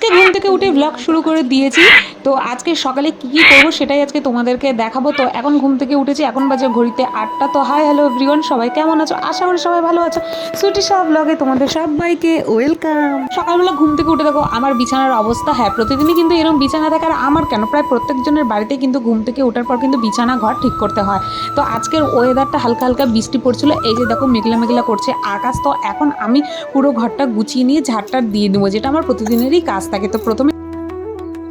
আজকে ঘুম থেকে উঠে ব্লগ শুরু করে দিয়েছি। তো আজকে সকালে কি কি করবো সেটাই আজকে তোমাদেরকে দেখাবো। তো এখন ঘুম থেকে উঠেছি, এখন বাজে ঘড়িতে 8টা। তো হাই হ্যালো এভরিওয়ান, সবাই কেমন আছো? আশা করি সবাই ভালো আছো। সুইটি সাহা ব্লগে তোমাদের সবাইকে ওয়েলকাম। সকালবেলা ঘুম থেকে উঠে দেখো আমার বিছানার অবস্থা। হ্যাঁ, প্রতিদিনই কিন্তু এরকম বিছানা থাকে, আর আমার কেন প্রায় প্রত্যেকজনের বাড়িতে কিন্তু ঘুম থেকে ওঠার পর কিন্তু বিছানা ঘর ঠিক করতে হয়। তো আজকের ওয়েদারটা হালকা হালকা বৃষ্টি পড়ছিল, এই যে দেখো মেঘলা মেঘলা করছে আকাশ। তো এখন আমি পুরো ঘরটা গুছিয়ে নিয়ে ঝাড়টা দিয়ে দেবো, যেটা আমার প্রতিদিনেরই কাজ থাকে। তো প্রথমে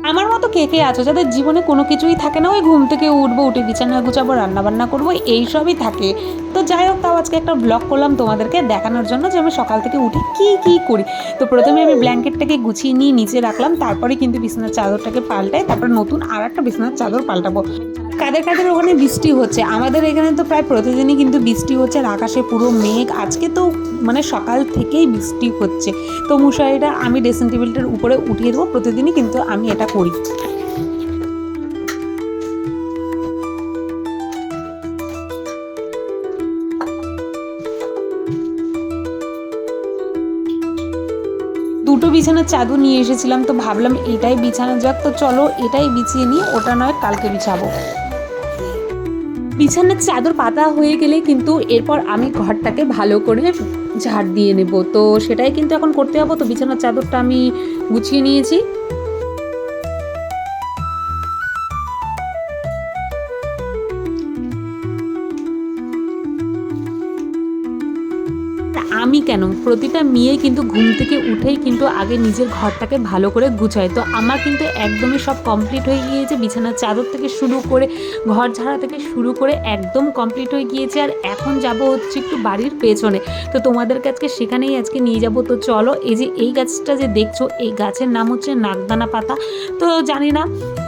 আমার মতো কে কে আছো যাদের জীবনে কোনো কিছুই থাকে না, ওই ঘুম থেকে উঠবো, উঠে বিছানা গুছাবো, রান্নাবান্না করবো, এইসবই থাকে। তো যাই হোক, তাও আজকে একটা ব্লগ করলাম তোমাদেরকে দেখানোর জন্য যে আমি সকাল থেকে উঠে কি কি করি। তো প্রথমে আমি ব্ল্যাঙ্কেটটাকে গুছিয়ে নিয়ে নিচে রাখলাম, তারপরে কিন্তু বিছানার চাদরটাকে পাল্টাই, তারপর নতুন আর একটা বিছানার চাদর পাল্টাবো। কাদের কাদের ওখানে বৃষ্টি হচ্ছে? আমাদের এখানে তো প্রায় প্রতিদিনই কিন্তু বৃষ্টি হচ্ছে, আর আকাশে পুরো মেঘ। আজকে তো মানে সকাল থেকেই বৃষ্টি হচ্ছে। তো মশারিটা আমি ড্রেসিং টেবিলটার উপরে উঠিয়ে দেবো, প্রতিদিনই কিন্তু আমি এটা করি। দুটো বিছানার চাদর নিয়ে এসেছিলাম, তো ভাবলাম এটাই বিছানা যাক। তো চলো এটাই বিছিয়ে নিই, ওটা নয় কালকে বিছাবো। বিছানার চাদর পাতা হয়ে গেলে কিন্তু এরপর আমি ঘরটাকে ভালো করে ঝাড় দিয়ে নেব। তো সেটাই কিন্তু এখন করতে হবে। তো বিছানার চাদরটা আমি গুছিয়ে নিয়েছি। আমি কেন, প্রতিটা মেয়ে কিন্তু ঘুম থেকে উঠেই কিন্তু আগে নিজের ঘরটাকে ভালো করে গুছায়। তো আমার কিন্তু একদমই সব কমপ্লিট হয়ে গিয়েছে, বিছানার চাদর থেকে শুরু করে ঘর ঝাড়া থেকে শুরু করে একদম কমপ্লিট হয়ে গিয়েছে। আর এখন যাব হচ্ছে একটু বাড়ির পেছনে। তো তোমাদেরকে আজকে সেখানেই আজকে নিয়ে যাব। তো চলো, এই যে এই গাছটা যে দেখছো, এই গাছের নাম হচ্ছে নাগদানা পাতা। তো জানি না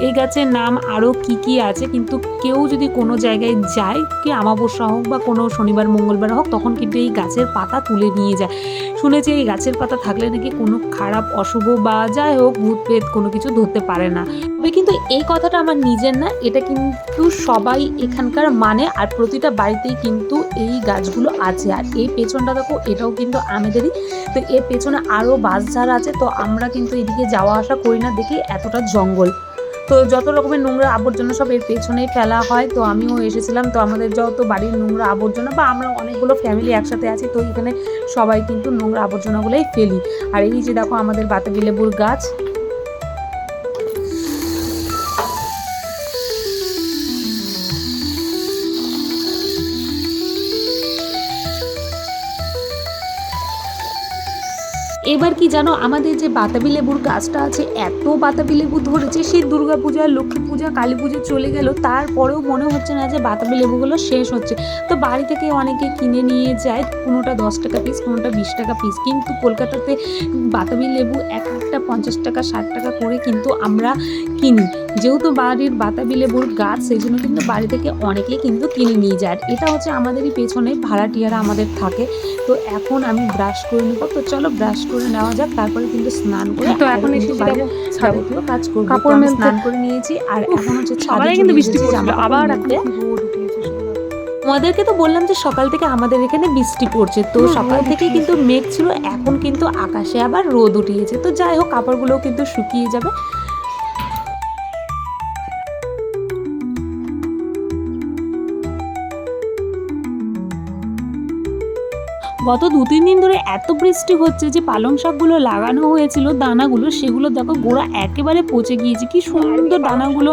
এই গাছের নাম আরও কি কি আছে, কিন্তু কেউ যদি কোনো জায়গায় যায়, কি অমাবস্যা হোক বা কোনো শনিবার মঙ্গলবার হোক, তখন কিন্তু এই গাছের পাতা তুলে নিয়ে যায়। শুনেছি এই গাছের পাতা থাকলে নাকি কোনো খারাপ অশুভ বা যাই হোক ভূত প্রেত কোনো কিছু ধরতে পারে না। তবে কিন্তু এই কথাটা আমার নিজের না, এটা কিন্তু সবাই এখানকার মানে, আর প্রতিটা বাড়িতেই কিন্তু এই গাছগুলো আছে। আর এই পেছনটা দেখো, এটাও কিন্তু আমাদেরই। তো এর পেছনে আরও বাঁশঝাড় আছে। তো আমরা কিন্তু এদিকে যাওয়া আসা করি না, দেখি এতটা জঙ্গল। তো যত রকমের নোংরা আবর্জনা সব এর পেছনেই ফেলা হয়। তো আমিও এসেছিলাম, তো আমাদের যত বাড়ির নোংরা আবর্জনা, বা আমরা অনেকগুলো ফ্যামিলি একসাথে আছি, তো এখানে সবাই কিন্তু নোংরা আবর্জনাগুলোই ফেলি। আর এই যে দেখো আমাদের বাতাবি লেবুর গাছ। এবার কি জানো, আমাদের যে বাতাবি লেবুর গাছটা আছে, এত বাতাবি লেবু ধরেছে, সেই দুর্গা পূজা, লক্ষ্মী পূজা, কালী পুজো চলে গেল, তারপরেও মনে হচ্ছে না যে বাতাবি লেবুগুলো শেষ হচ্ছে। তো বাড়ি থেকে অনেকে কিনে নিয়ে যায়, কোনোটা 10 টাকা পিস, কোনোটা 20 টাকা পিস। কিন্তু কলকাতাতে বাতাবি লেবু এক একটা 50 টাকা 60 টাকা করে কিন্তু আমরা কিনি। যেহেতু বাড়ির বাতাবি লেবুর গাছ, সেই জন্য কিন্তু বাড়ি থেকে অনেকেই কিন্তু কিনে নিয়ে যায়। এটা হচ্ছে আমাদেরই পেছনে ভাড়াটিয়ারা আমাদের থাকে। তো এখন আমি ব্রাশ করে নেবো। তো চলো ব্রাশ করে নেওয়া যাক, তারপরে কিন্তু স্নান করে তো এখন এসে যাবতীয় কাজ করবো। কাপড় আমি স্নান করে নিয়েছি, আর এখন হচ্ছে ছাদে সকালে চলে কিন্তু বৃষ্টি এসেছি পড়ছিল, জামা কাপড় আবার এখন মেলতে। কি রোদ উঠিয়েছে। তোমাদেরকে তো বললাম যে সকাল থেকে আমাদের এখানে বৃষ্টি পড়ছে। তো পুরো সকাল রোদ থেকে কিন্তু উঠিয়েছে। মেঘ ছিল, এখন কিন্তু আকাশে আবার রোদ উঠিয়েছে। তো যাই হোক, কাপড়গুলোও কিন্তু শুকিয়ে যাবে। গত 2-3 দিন ধরে এত বৃষ্টি হচ্ছে যে পালং শাকগুলো লাগানো হয়েছিল, দানাগুলো, সেগুলো দেখো গোড়া একেবারে পচে গিয়েছে। কি সুন্দর দানাগুলো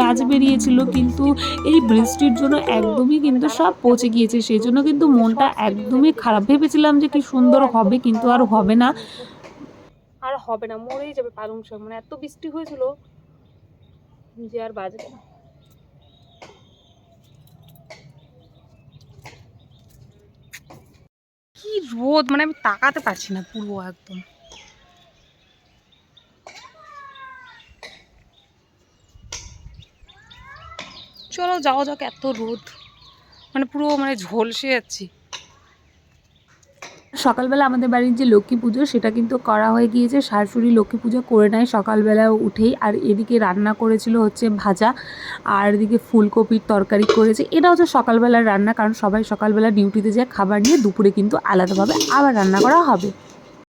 গাছ বেরিয়েছিল, কিন্তু এই বৃষ্টির জন্য একদমই কিন্তু সব পচে গিয়েছে। সেই জন্য কিন্তু মনটা একদমই খারাপ। ভেবেছিলাম যে কি সুন্দর হবে, কিন্তু আর হবে না। আর হবে না, মরেই যাবে পালং শাক। মানে এত বৃষ্টি হয়েছিল যে আর বাজবে না। কি রোদ, মানে আমি তাকাতে পারছি না পুরো একদম। চলো যাওয়া যাক, এত রোদ মানে পুরো মানে ঝলসে যাচ্ছি। সকালবেলা আমাদের বাড়ির যে লক্ষ্মী পুজো, সেটা কিন্তু করা হয়ে গিয়েছে। শাশুড়ি লক্ষ্মী পুজো করে নেয় সকালবেলা উঠেই। আর এদিকে রান্না করেছিল হচ্ছে ভাজা, আর এদিকে ফুলকপির তরকারি করেছে। এটা হচ্ছে সকালবেলার রান্না, কারণ সবাই সকালবেলা ডিউটিতে যায় খাবার নিয়ে, দুপুরে কিন্তু আলাদাভাবে আবার রান্না করা হবে।